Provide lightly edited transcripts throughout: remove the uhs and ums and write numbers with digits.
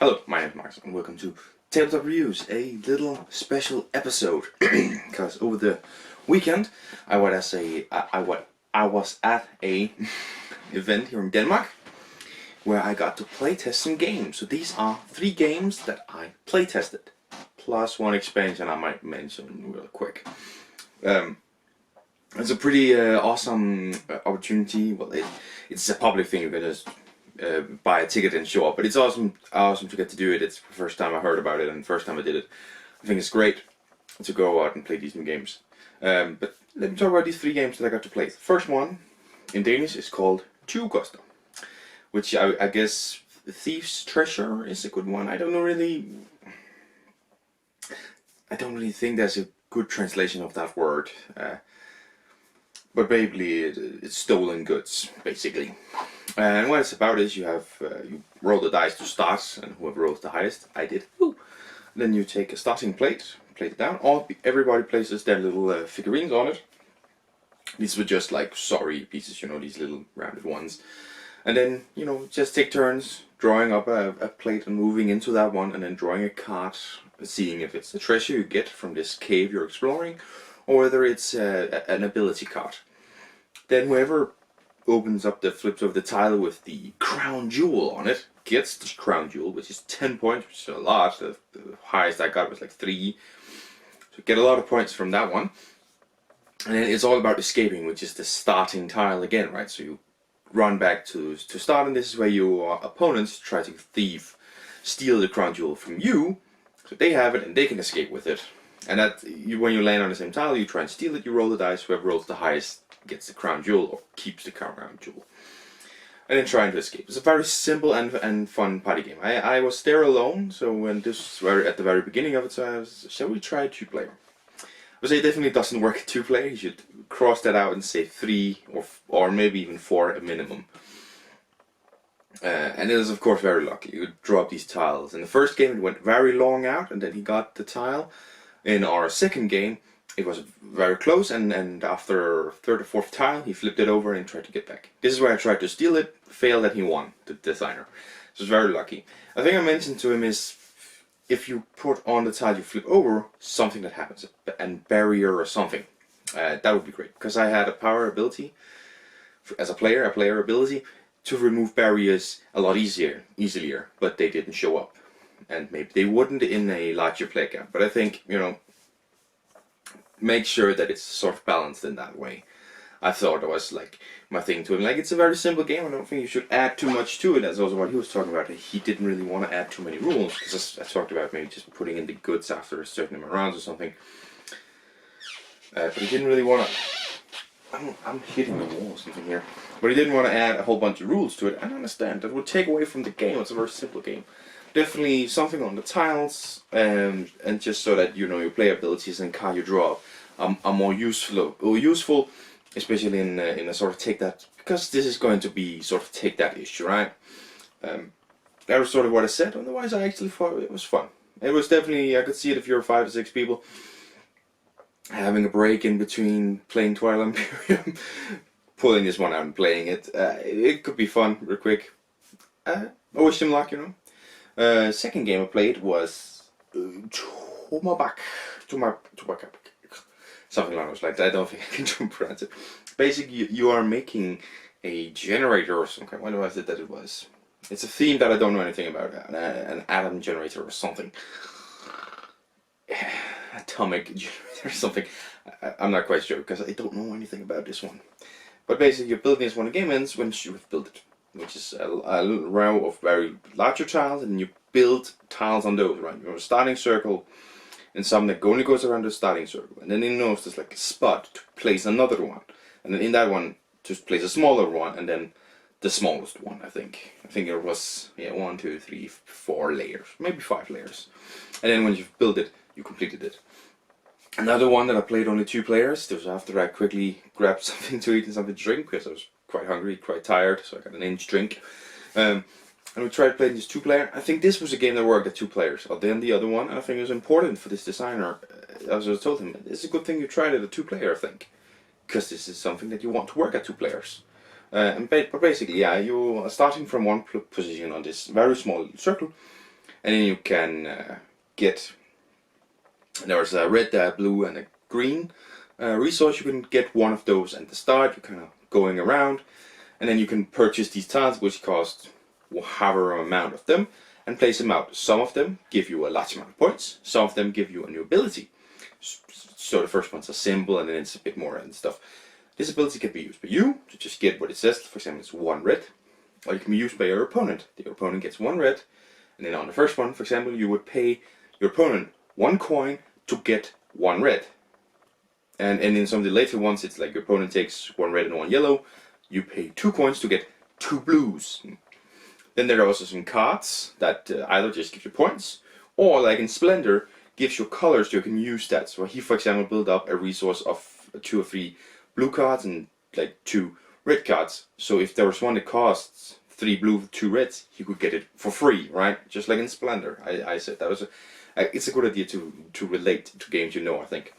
Hello, my name is Mark, and welcome to Tabletop Reviews, a little special episode. Because over the weekend, I was at a event here in Denmark where I got to play test some games. So these are 3 games that I play tested, plus one expansion I might mention real quick. It's a pretty awesome opportunity. Well, it's a public thing. You can just buy a ticket and show up, but it's awesome to get to do it. It's the first time I heard about it and the first time I did it. I think it's great to go out and play these new games. But let me talk about these 3 games that I got to play. The first one in Danish is called Tyvekoster, which I guess Thief's Treasure is a good one. I don't really think there's a good translation of that word. But basically, it's stolen goods, basically. And what it's about is you roll the dice to start, and whoever rolls the highest, I did. Woo. Then you take a starting plate it down. Everybody places their little figurines on it. These were just like sorry pieces, these little rounded ones. And then, just take turns drawing up a plate and moving into that one, and then drawing a card, seeing if it's the treasure you get from this cave you're exploring, or whether it's an ability card. Then whoever opens up flips over the tile with the crown jewel on it gets the crown jewel, which is 10 points, which is a lot. The highest I got was like 3. So get a lot of points from that one. And then it's all about escaping, which is the starting tile again, right? So you run back to start, and this is where your opponents try to steal the crown jewel from you, so they have it and they can escape with it. And when you land on the same tile, you try and steal it, you roll the dice, whoever rolls the highest gets the crown jewel or keeps the crown jewel. And then trying to escape. It's a very simple and fun party game. I was there alone, so when this was at the very beginning of it, so I was, shall we try 2-player? I would say it definitely doesn't work at 2-player. You should cross that out and say 3 or maybe even 4 at minimum. And it is of course very lucky. You draw up these tiles. In the first game it went very long out, and then he got the tile. In our second game, it was very close, and after 3rd or 4th tile, he flipped it over and tried to get back. This is where I tried to steal it, failed, and he won, the designer. So it's very lucky. I think I mentioned to him is, if you put on the tile you flip over, something that happens, a barrier or something. That would be great, because I had a power ability, as a player ability, to remove barriers a lot easier, but they didn't show up. And maybe they wouldn't in a larger play count. But I think, make sure that it's sort of balanced in that way. I thought it was like my thing to him. Like, it's a very simple game. I don't think you should add too much to it. That's also what he was talking about. He didn't really want to add too many rules. Because I talked about maybe just putting in the goods after a certain amount of rounds or something. But he didn't really want to... I'm hitting the wall or something here. But he didn't want to add a whole bunch of rules to it. I understand. That would take away from the game. It's a very simple game. Definitely something on the tiles, and just so that your play abilities and card you draw are more useful, especially in a sort of take that, because this is going to be sort of take that issue, right? That was sort of what I said. Otherwise, I actually thought it was fun. It was definitely, I could see it if you're 5 or 6 people having a break in between playing Twilight Imperium, pulling this one out and playing it. It could be fun, real quick. I wish him luck, Second game I played was Tomabak, something along those lines. I don't think I can pronounce it. Basically, you are making a generator or some kind. What was it that it was? It's a theme that I don't know anything about. An atom generator or something. Atomic generator or something. I'm not quite sure because I don't know anything about this one. But basically, you're building this when the game ends once you have built it, which is a row of very larger tiles, and you build tiles on those, right? You have a starting circle, and some that only goes around the starting circle, and then there's like a spot to place another one, and then in that one to place a smaller one, and then the smallest one. I think it was 1, 2, 3, 4 layers, maybe 5 layers, and then when you've built it, you completed it. Another one that I played only 2 players. This was after I quickly grabbed something to eat and something to drink because I was quite hungry, quite tired, so I got an inch drink. And we tried playing this 2-player. I think this was a game that worked at 2 players. Then the other one, and I think it was important for this designer, as I told him, it's a good thing you tried it at 2-player, I think. Because this is something that you want to work at 2 players. But basically, yeah, you are starting from one position on this very small circle, and then you can get, there's a red, blue and a green resource. You can get one of those at the start. You're kind of going around, and then you can purchase these tiles, which cost however amount of them, and place them out. Some of them give you a large amount of points, some of them give you a new ability. So the first one's a symbol, and then it's a bit more and stuff. This ability can be used by you to just get what it says. For example, it's 1 red, or it can be used by your opponent. Your opponent gets 1 red, and then on the first one, for example, you would pay your opponent 1 coin to get 1 red. And in some of the later ones, it's like your opponent takes 1 red and 1 yellow. You pay 2 coins to get 2 blues. Then there are also some cards that either just give you points, or like in Splendor, gives you colors so you can use that. So he, for example, built up a resource of 2 or 3 blue cards and like 2 red cards. So if there was one that costs 3 blue, 2 reds, he could get it for free, right? Just like in Splendor. I said that was it's a good idea to relate to games, I think.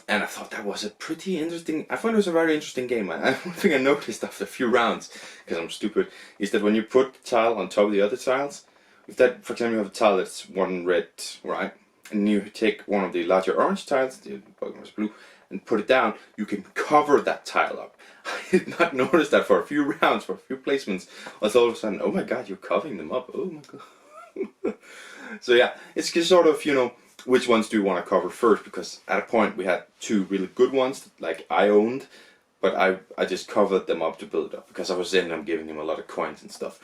And I thought that was a pretty interesting, I found it was a very interesting game. One thing I noticed after a few rounds, because I'm stupid, is that when you put the tile on top of the other tiles, if that, for example, you have a tile that's 1 red, right, and you take one of the larger orange tiles, the bottom was blue, and put it down, you can cover that tile up. I did not notice that for a few rounds, for a few placements. I was all of a sudden, oh my god, you're covering them up, oh my god. So yeah, it's just sort of, which ones do you want to cover first, because at a point we had 2 really good ones, like I owned, but I just covered them up to build it up, because I was in them giving him a lot of coins and stuff.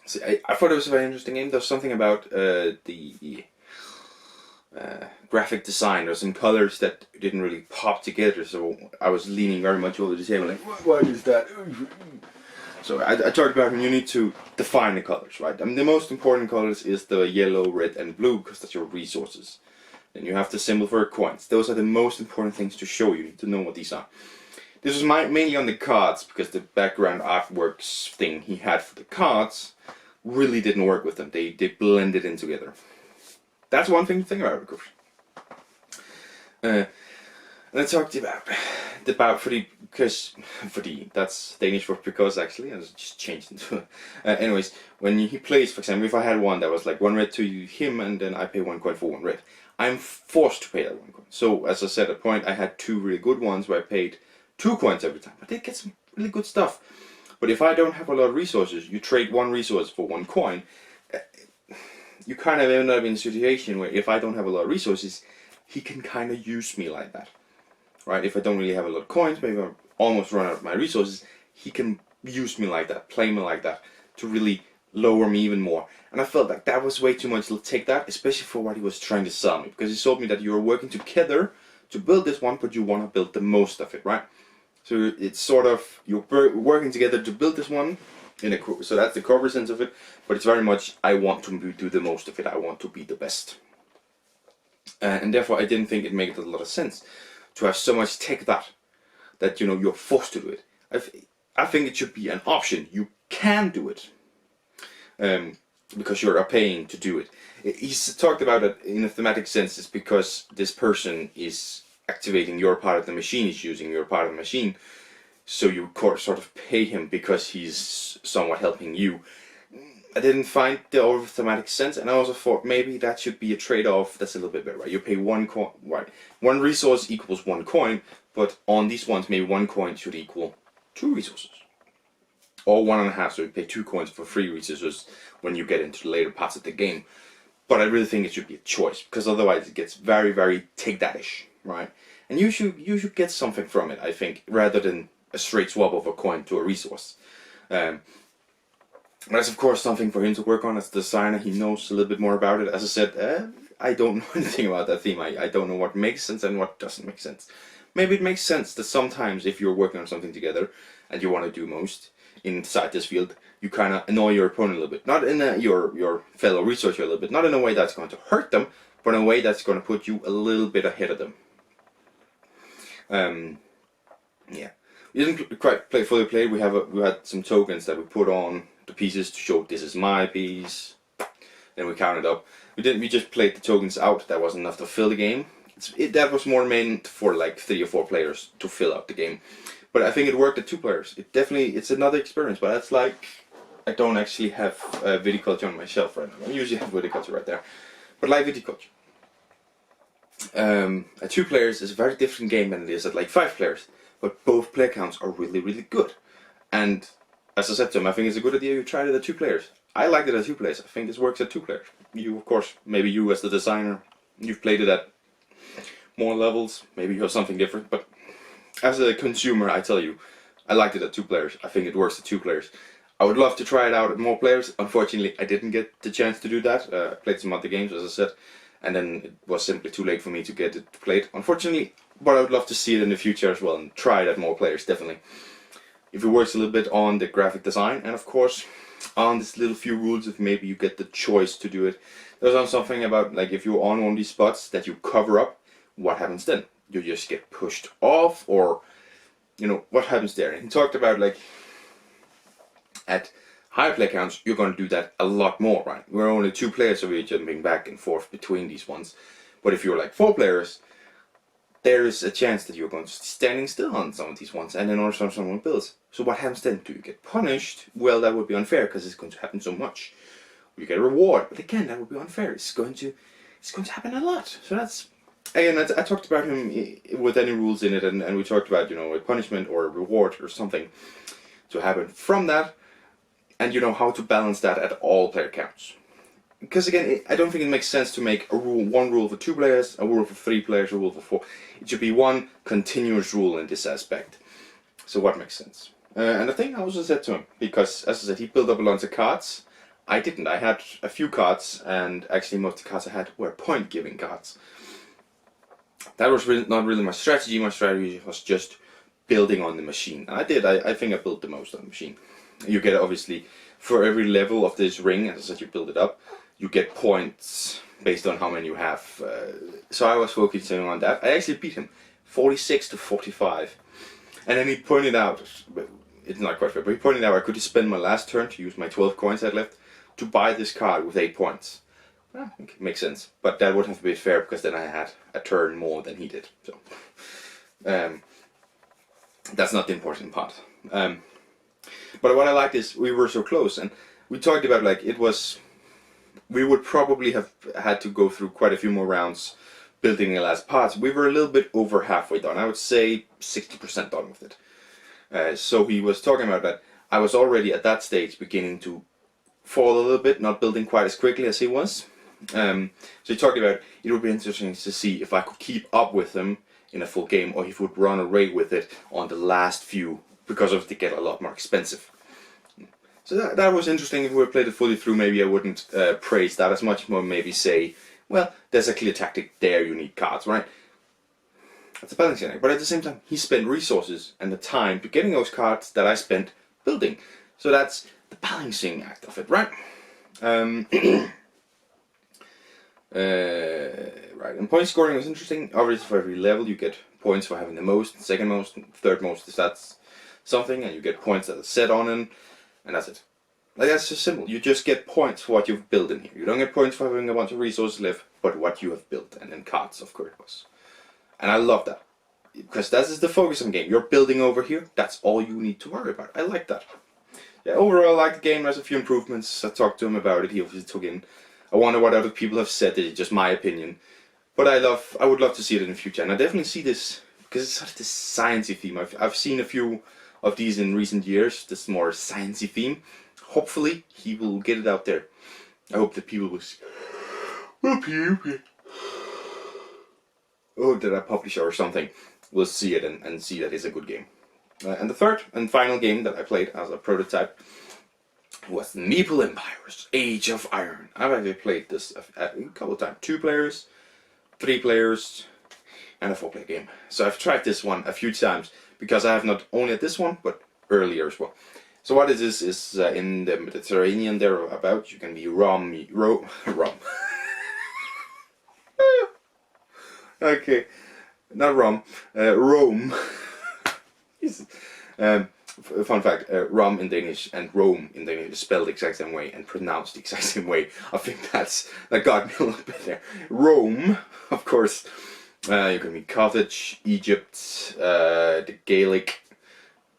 So I thought it was a very interesting game. There's something about the graphic design. There's some colors that didn't really pop together, so I was leaning very much over the table like, what is that? So I talked about when you need to define the colors, right? I mean, the most important colors is the yellow, red and blue, because that's your resources. Then you have the symbol for coins. Those are the most important things to show. You need to know what these are. This was mainly on the cards, because the background artworks thing he had for the cards really didn't work with them. They blended in together. That's one thing to think about, of course. And I talked about that's Danish for because, actually, I just changed into anyways, when he plays, for example, if I had one that was like 1 red to him, and then I pay 1 coin for 1 red, I'm forced to pay that 1 coin. So as I said at a point, I had 2 really good ones where I paid 2 coins every time. I did get some really good stuff. But if I don't have a lot of resources, you trade 1 resource for 1 coin, you kind of end up in a situation where if I don't have a lot of resources, he can kind of use me like that. Right? If I don't really have a lot of coins, maybe I'm almost run out of my resources, he can use me like that, play me like that, to really lower me even more. And I felt like that was way too much to take that, especially for what he was trying to sell me. Because he told me that you are working together to build this one, but you want to build the most of it, right? So it's sort of, you're working together to build this one, so that's the cover sense of it, but it's very much, I want to do the most of it, I want to be the best. And therefore I didn't think it made a lot of sense to have so much tech that you're forced to do it. I think it should be an option. You can do it, because you're paying to do it. He's talked about it in a thematic sense. It's because this person is activating your part of the machine, is using your part of the machine, so you sort of pay him because he's somewhat helping you. I didn't find the over thematic sense, and I also thought maybe that should be a trade-off that's a little bit better, right? You pay 1 coin, right? 1 resource equals 1 coin, but on these ones, maybe 1 coin should equal 2 resources. Or 1.5, so you pay 2 coins for 3 resources when you get into the later parts of the game. But I really think it should be a choice, because otherwise it gets very, very take that-ish, right? And you should get something from it, I think, rather than a straight swap of a coin to a resource. That's of course something for him to work on as a designer. He knows a little bit more about it. As I said, I don't know anything about that theme. I don't know what makes sense and what doesn't make sense. Maybe it makes sense that sometimes if you're working on something together and you want to do most inside this field, you kind of annoy your opponent a little bit. Not in your fellow researcher a little bit. Not in a way that's going to hurt them, but in a way that's going to put you a little bit ahead of them. Yeah. We didn't quite fully play. We had some tokens that we put on the pieces to show this is my piece. Then we counted up. We just played the tokens out. That wasn't enough to fill the game. That was more meant for like 3 or 4 players to fill out the game. But I think it worked at 2 players. It's another experience, but that's like I don't actually have viticulture on my shelf right now. I usually have viticulture right there, but live viticulture. At 2 players is a very different game than it is at like 5 players, but both player counts are really, really good. And as I said to him, I think it's a good idea you tried it at 2 players. I liked it at 2 players. I think this works at 2 players. You, of course, maybe you as the designer, you've played it at more levels. Maybe you have something different. But as a consumer, I tell you, I liked it at 2 players. I think it works at 2 players. I would love to try it out at more players. Unfortunately, I didn't get the chance to do that. I played some other games, as I said, and then it was simply too late for me to get it played, unfortunately. But I would love to see it in the future as well and try it at more players, definitely. If it works a little bit on the graphic design, and of course on this little few rules, if maybe you get the choice to do it. There's something about, like, if you're on one of these spots that you cover up, what happens then? You just get pushed off, or, you know, what happens there? And he talked about, like, at higher play counts, you're going to do that a lot more, right? We're only 2 players, so we're jumping back and forth between these ones. But if you're like 4 players, there is a chance that you're going to be standing still on some of these ones, and then also someone builds. So what happens then? Do you get punished? Well, that would be unfair because it's going to happen so much. You get a reward, but again, that would be unfair. It's going to happen a lot. So that's, again, I talked about him with any rules in it, and we talked about, you know, a punishment or a reward or something to happen from that, and you know how to balance that at all player counts. Because again, I don't think it makes sense to make a rule, one rule for 2 players, a rule for 3 players, a rule for 4. It should be one continuous rule in this aspect. So what makes sense? And the thing I also said to him, because as I said, he built up a lot of cards. I didn't. I had a few cards, and actually most of the cards I had were point-giving cards. That was really, not really my strategy. My strategy was just building on the machine. And I did. I think I built the most on the machine. You get, obviously, for every level of this ring, as I said, you build it up. You get points based on how many you have. So I was focusing on that. I actually beat him 46 to 45. And then he pointed out, it's not quite fair, but he pointed out I could spend my last turn to use my 12 coins I had left to buy this card with 8 points. Well, okay, makes sense. But that wouldn't have been fair because then I had a turn more than he did. So that's not the important part. But what I liked is we were so close, and we talked about, like, it was, we would probably have had to go through quite a few more rounds building the last parts. We were a little bit over halfway done. I would say 60% done with it. So he was talking about that. I was already at that stage beginning to fall a little bit, not building quite as quickly as he was. So he talked about it would be interesting to see if I could keep up with him in a full game, or if he would run away with it on the last few, because of it get a lot more expensive. So that was interesting. If we played it fully through, maybe I wouldn't praise that as much, more maybe say, well, there's a clear tactic there, you need cards, right? That's a balancing act. But at the same time, he spent resources and the time to getting those cards that I spent building. So that's the balancing act of it, right? Right, and point scoring was interesting. Obviously, for every level, you get points for having the most, second most, and third most. That's something, and you get points that are set on it, and that's it. Like, that's just simple. You just get points for what you've built in here. You don't get points for having a bunch of resources left, but what you have built, and then cards, of course. And I love that, because that is the focus of the game. You're building over here. That's all you need to worry about. I like that. Yeah, overall, I like the game. There's a few improvements. I talked to him about it. He obviously took in. I wonder what other people have said. It's just my opinion. But I would love to see it in the future. And I definitely see this, because it's sort of this sciencey theme. I've seen a few of these in recent years, this more sciencey theme. Hopefully, he will get it out there. I hope that people will hope that a publisher or something will see it and see that it's a good game. And the third and final game that I played as a prototype was Meeple Empire's Age of Iron. I've actually played this a couple of times. 2 players, 3 players, and a 4-player game. So I've tried this one a few times, because I have not only at this one, but earlier as well. So what it is in the Mediterranean thereabouts, you can be Rom. Okay, not Rom, Rome. Fun fact, Rom in Danish and Rome in Danish is spelled the exact same way and pronounced the exact same way. I think that got me a little bit there. Rome, of course, you can be Carthage, Egypt, the Gaelic,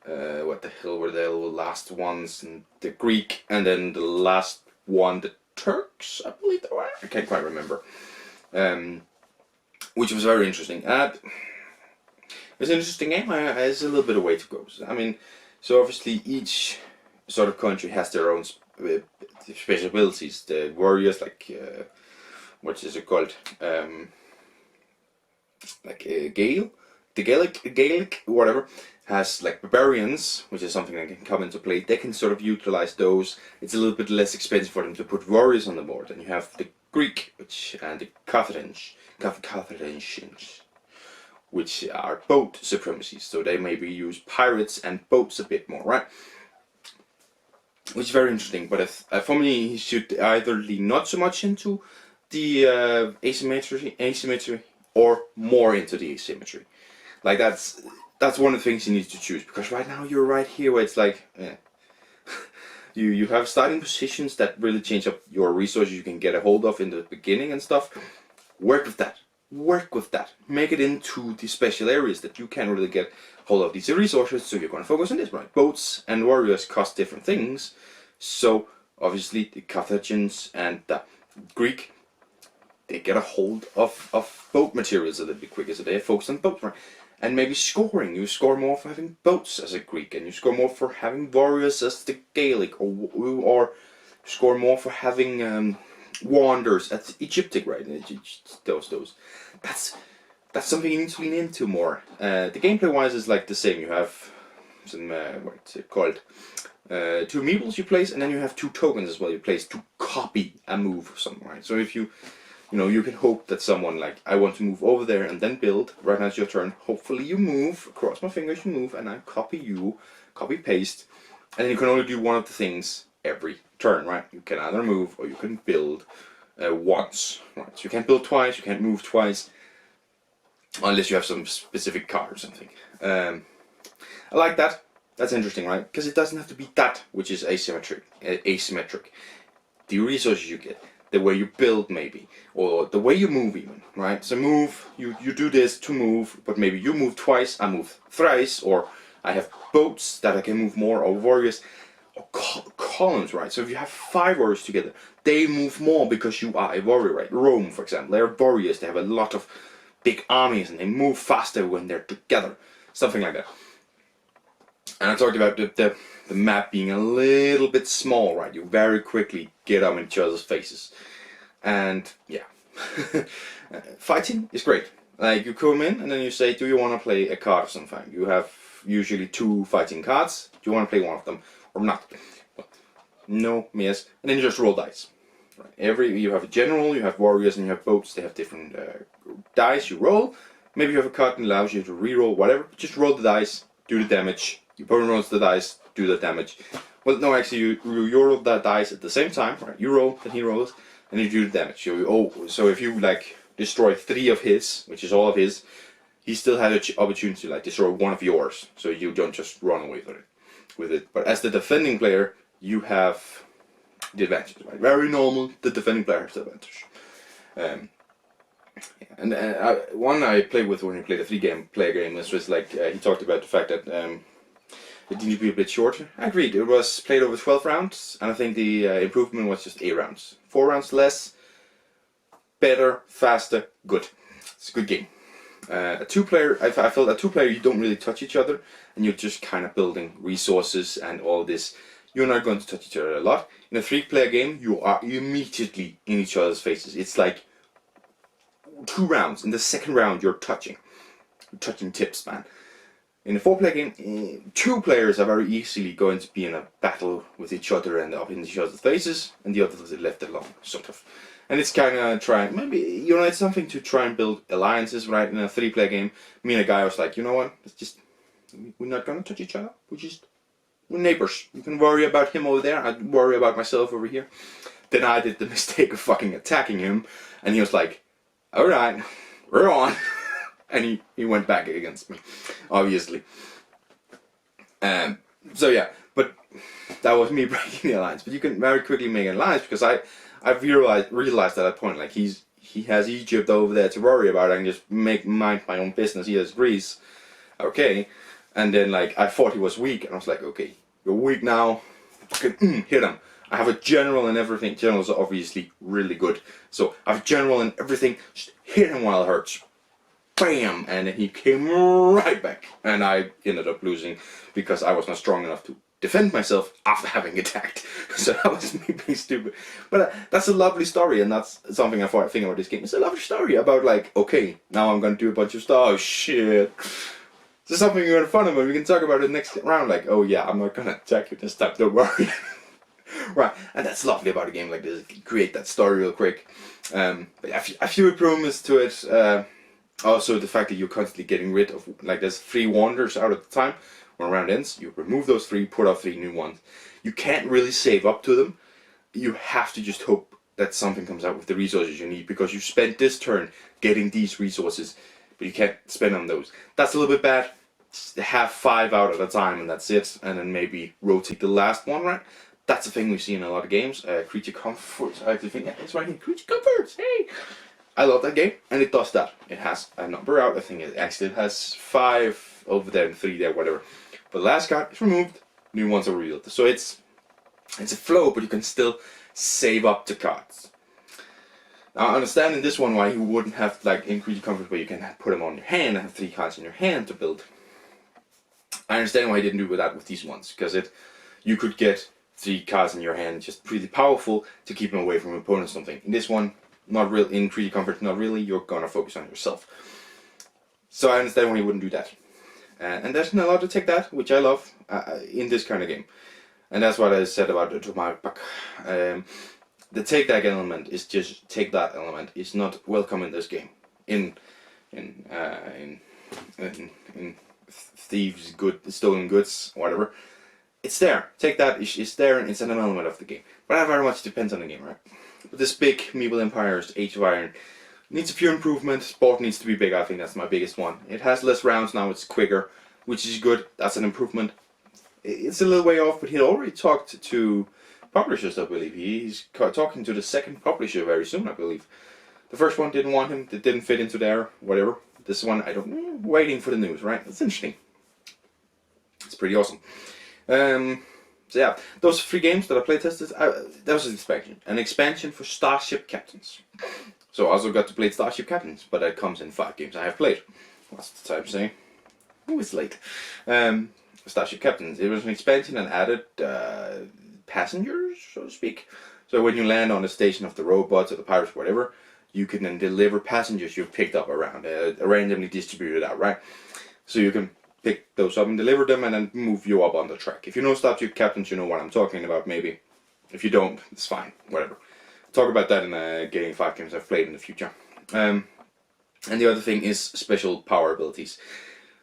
what the hell were the last ones? And the Greek, and then the last one, the Turks, I believe they were. I can't quite remember. Which was very interesting. It's an interesting game. It's a little bit of way to go. I mean, so obviously each sort of country has their own special abilities. The warriors, like what is it called? Gale, the Gaelic, whatever, has like barbarians, which is something that can come into play. They can sort of utilize those. It's a little bit less expensive for them to put warriors on the board. And you have the Greek, and the Carthaginians, which are boat supremacies. So they maybe use pirates and boats a bit more, right? Which is very interesting. But for me, he should either lean not so much into the asymmetry, or more into the asymmetry. Like that's one of the things you need to choose, because right now you're right here where it's like, you have starting positions that really change up your resources you can get a hold of in the beginning and stuff. Work with that. Make it into the special areas that you can really get hold of these resources. So you're going to focus on this, right? Boats and warriors cost different things. So obviously the Carthaginians and the Greek, they get a hold of boat materials a little bit quicker, so they focus on boats, right? And maybe scoring. You score more for having boats as a Greek, and you score more for having warriors as the Gaelic, or score more for having wanderers as Egyptic, right? Those. That's something you need to lean into more. The gameplay wise is like the same. You have some what's it called? 2 meeples you place, and then you have 2 tokens as well you place to copy a move of something, right? So if you can hope that someone, like, I want to move over there and then build. Right now it's your turn. Hopefully you move. Cross my fingers, you move, and I copy paste. And then you can only do one of the things every turn, right? You can either move or you can build once, right? So you can't build twice, you can't move twice, unless you have some specific card or something. I like that. That's interesting, right? Because it doesn't have to be that which is asymmetric. The resources you get, the way you build maybe, or the way you move even, right? So move, you do this to move, but maybe you move twice, I move thrice, or I have boats that I can move more, or warriors, or columns, right? So if you have 5 warriors together, they move more because you are a warrior, right? Rome, for example, they're warriors, they have a lot of big armies, and they move faster when they're together, something like that. And I talked about the map being a little bit small, right? You very quickly get on each other's faces. And yeah, fighting is great. Like, you come in and then you say, do you want to play a card or something? You have usually 2 fighting cards. Do you want to play one of them or not? No, yes. And then you just roll dice. Right? You have a general, you have warriors, and you have boats. They have different dice you roll. Maybe you have a card that allows you to reroll, whatever. Just roll the dice, do the damage. Your opponent rolls the dice, do the damage. Well, no, actually, you roll that dice at the same time, right? You roll, then he rolls, and you do the damage. So if you, like, destroy 3 of his, which is all of his, he still had an opportunity to, like, destroy 1 of yours. So you don't just run away with it. But as the defending player, you have the advantage, right? Very normal, the defending player has the advantage. One I played with when he played a 3-player game, this was like, he talked about the fact that it needed to be a bit shorter. I agreed. It was played over 12 rounds, and I think the improvement was just 8 rounds. 4 rounds less, better, faster, good. It's a good game. A 2-player, I felt a 2-player you don't really touch each other, and you're just kind of building resources and all this. You're not going to touch each other a lot. In a 3-player game, you are immediately in each other's faces. It's like 2 rounds. In the 2nd round, you're touching tips, man. In a 4-player game, 2 players are very easily going to be in a battle with each other and up in each other's faces, and the others are left alone, sort of. And it's kind of trying, maybe, it's something to try and build alliances, right? In a 3-player game, me and a guy was like, you know what, we're not going to touch each other, we're neighbors. You can worry about him over there, I'd worry about myself over here. Then I did the mistake of fucking attacking him, and he was like, alright, we're on. And he went back against me, obviously. So yeah, but that was me breaking the alliance. But you can very quickly make an alliance, because I realized at that point, like, he has Egypt over there to worry about. I can just mind my own business. He has Greece, okay. And then like I thought he was weak, and I was like, okay, you're weak now. Fucking hit him. I have a general and everything. Generals are obviously really good, so I have a general and everything. Just hit him while it hurts. Bam! And then he came right back, and I ended up losing because I was not strong enough to defend myself after having attacked. So that was me being stupid. But that's a lovely story, and that's something I think about this game. It's a lovely story about like, okay, now I'm gonna do a bunch of stuff. Oh shit! This is something you're gonna fun of, and we can talk about it next round. Like, oh yeah, I'm not gonna attack you this time. Don't worry. Right, and that's lovely about a game like this. Create that story real quick. But a few improvements to it. Also, the fact that you're constantly getting rid of, like, there's 3 wanders out at the time. When round ends, you remove those 3, put out 3 new ones. You can't really save up to them. You have to just hope that something comes out with the resources you need, because you spent this turn getting these resources, but you can't spend on those. That's a little bit bad. Just have 5 out at a time, and that's it. And then maybe rotate the last one, right? That's a thing we see in a lot of games. Creature comfort. I actually think it's right here. Creature comfort. Hey, I love that game, and it does that. It has a number out. I think it actually has 5 over there and 3 there, whatever. But the last card is removed. New ones are revealed. So it's a flow, but you can still save up the cards. Now, I understand in this one why you wouldn't have like in Creature Comfort where you can put them on your hand and have 3 cards in your hand to build. I understand why you didn't do that with these ones, because you could get 3 cards in your hand just pretty powerful to keep them away from your opponent or something. In this one, not real. In Creature Comfort, not really. You're gonna focus on yourself. So I understand why you wouldn't do that. And there's not a lot to take that, which I love in this kind of game. And that's what I said about the Tomahawk Pack. The take that element is just take that element is not welcome in this game. In thieves, stolen goods, whatever. It's there. Take that. It's there, and it's an element of the game. But that very much depends on the game, right? But this big Medieval Empires, Age of Iron, needs a few improvements. Board needs to be bigger. I think that's my biggest one. It has less rounds now. It's quicker, which is good. That's an improvement. It's a little way off, but he already talked to publishers, I believe. He's talking to the second publisher very soon, I believe. The first one didn't want him. It didn't fit into their whatever. This one, I don't. Waiting for the news, right? It's interesting. It's pretty awesome. So yeah, those 3 games that I playtested, that was an expansion for Starship Captains. So I also got to play Starship Captains, but that comes in 5 games I have played. What's the time saying? Oh, it's late. Starship Captains. It was an expansion and added passengers, so to speak. So when you land on the station of the robots or the pirates, whatever, you can then deliver passengers you've picked up around, randomly distributed out, right? So you can pick those up and deliver them, and then move you up on the track. If you know Starship Captains, you know what I'm talking about, maybe. If you don't, it's fine, whatever. Talk about that in Gaming 5 games I've played in the future. And the other thing is special power abilities.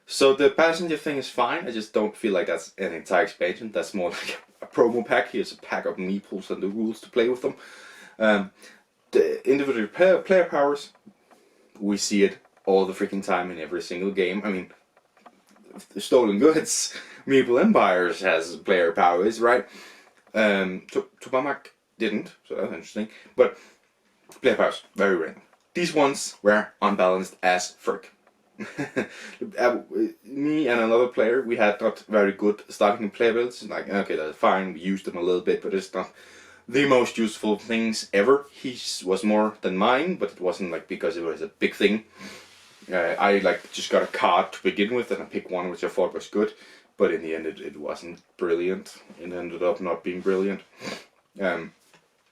So the passenger thing is fine, I just don't feel like that's an entire expansion. That's more like a promo pack. Here's a pack of meeples and the rules to play with them. The individual player powers, we see it all the freaking time in every single game. I mean, the Stolen Goods, Medieval Empires has player powers, right? Tupamak didn't, so that's interesting. But player powers, very random. These ones were unbalanced as frick. Me and another player, we had not very good starting player builds. Like, okay, that's fine, we used them a little bit, but it's not the most useful things ever. His was more than mine, but it wasn't like because it was a big thing. I like just got a card to begin with, and I picked one which I thought was good, but in the end it wasn't brilliant. It ended up not being brilliant. And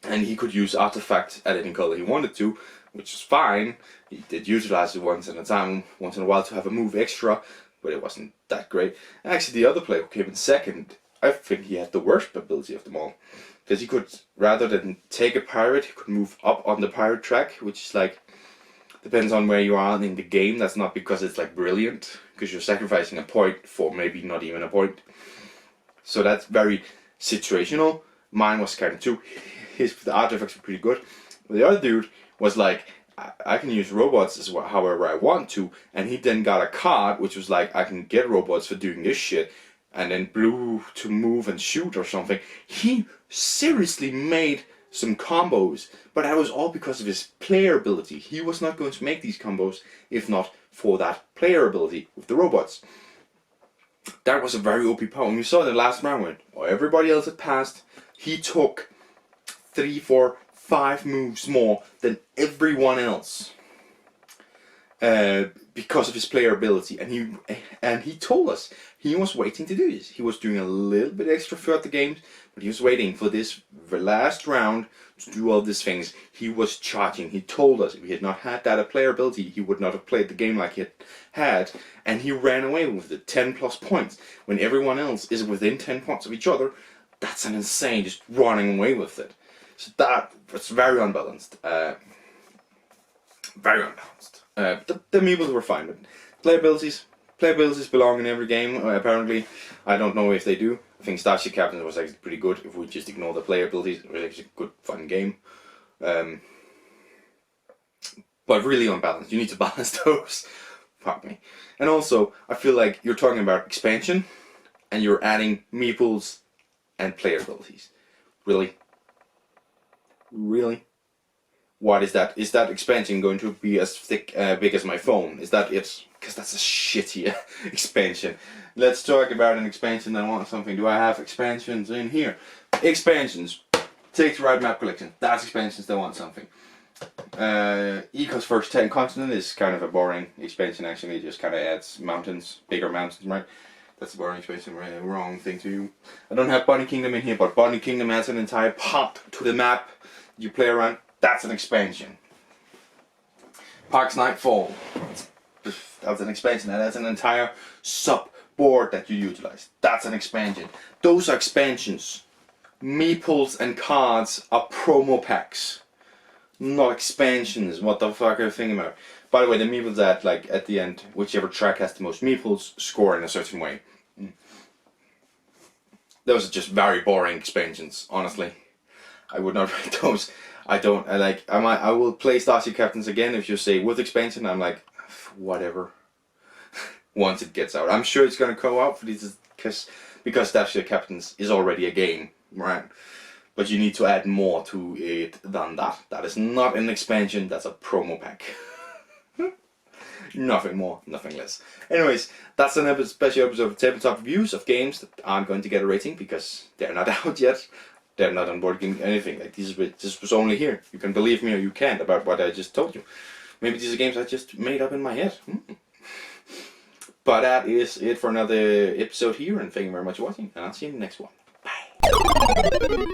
he could use artifacts at any color he wanted to, which is fine. He did utilize it once in a while to have a move extra, but it wasn't that great. And actually, the other player who came in second, I think he had the worst ability of them all, because he could, rather than take a pirate, he could move up on the pirate track, which is like, depends on where you are in the game. That's not because it's like brilliant, because you're sacrificing a point for maybe not even a point. So that's very situational. Mine was kind of too. The artifacts were pretty good. The other dude was like, I can use robots as well, however I want to, and he then got a card which was like, I can get robots for doing this shit, and then blue to move and shoot or something. He seriously made some combos, but that was all because of his player ability. He was not going to make these combos if not for that player ability with the robots. that was a very OP power. And you saw the last round when everybody else had passed, he took 3, 4, 5 moves more than everyone else. Because of his player ability, and he told us he was waiting to do this. He was doing a little bit extra throughout the games, but he was waiting for this last round to do all these things. He was charging. He told us if he had not had that player ability, he would not have played the game like he had, and he ran away with the 10+ points when everyone else is within 10 points of each other. That's an insane, just running away with it. So that was very unbalanced. Very unbalanced. The meeples were fine, but playabilities belong in every game, apparently. I don't know if they do. I think Starship Captains was actually pretty good. If we just ignore the playabilities, it was actually a good, fun game. But really unbalanced. You need to balance those. Fuck me. And also, I feel like you're talking about expansion, and you're adding meeples and playabilities. Really? Really? What is that? Is that expansion going to be as big as my phone? Is that it? Because that's a shitty expansion. Let's talk about an expansion that wants something. Do I have expansions in here? Expansions. Take the right map collection. That's expansions that want something. Eco's first 10 continent is kind of a boring expansion actually. It just kind of adds mountains, bigger mountains, right? That's a boring expansion, right? Wrong thing to do. I don't have Bunny Kingdom in here, but Bunny Kingdom adds an entire part to the map you play around. That's an expansion. Parks Nightfall. That's an expansion. That's an entire sub-board that you utilize. That's an expansion. Those are expansions. Meeples and cards are promo packs. Not expansions. What the fuck are you thinking about? By the way, the meeples that, like, at the end, whichever track has the most meeples, score in a certain way. Those are just very boring expansions, honestly. I would not rate those. I will play Starship Captains again if you say with expansion. I'm like, whatever. Once it gets out, I'm sure it's gonna go out for this because Starship Captains is already a game, right? But you need to add more to it than that. That is not an expansion. That's a promo pack. Nothing more, nothing less. Anyways, that's an special episode of Tabletop Reviews of games that aren't going to get a rating because they're not out yet. They're not on board game, anything. Like this was only here. You can believe me or you can't about what I just told you. Maybe these are games I just made up in my head. But that is it for another episode here, and thank you very much for watching, and I'll see you in the next one. Bye.